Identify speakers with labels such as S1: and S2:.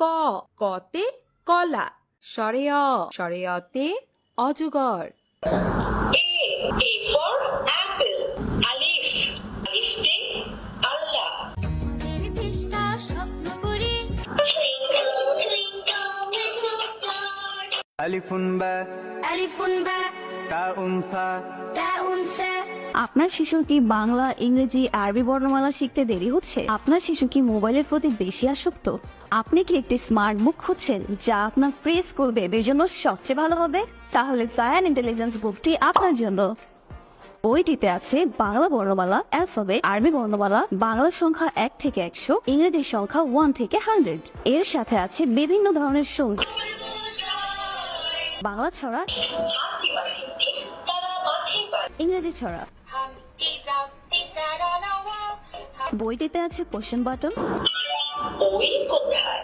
S1: ক, কতে কলা। স্বরে অ, স্বরে অতে অজগর।
S2: A for apple. Alif. Alifte Allah.
S3: নির্দিষ্টা স্বপ্ন করি
S2: Twinkle, twinkle, little star.
S4: ألف باء
S3: আলিফুন বা
S4: تاء ثاء
S3: তাউন সা।
S5: আপনার শিশুর কি বাংলা, ইংরেজি, আরবি বর্ণমালা শিখতে দেরি হচ্ছে? আপনার শিশু কি মোবাইলের প্রতি বেশি আসক্ত? আপনি কি একটি স্মার্ট বুক খুঁজছেন যা আপনার প্রি স্কুল বেবির জন্য সবচেয়ে ভালো হবে? তাহলে জায়ান ইন্টেলিজেন্স বুকটি আপনার জন্য। বইটিতে আছে বাংলা বর্ণমালা, অ্যালফাবেট, আরবি বর্ণমালা, বাংলা সংখ্যা 1 থেকে 100, ইংরেজি সংখ্যা 1 থেকে 100। এর সাথে আছে বিভিন্ন ধরনের সঙ্গী, বাংলা ছড়া,
S2: হাতি বাসিটি তারা মাঠে বাড়ি।
S5: ইংরেজি ছড়া।
S2: হাতি রাতে তারা নাওয়া।
S5: বইটিতে আছে কোশ্চেন বাটন,
S2: ওই কোথায়?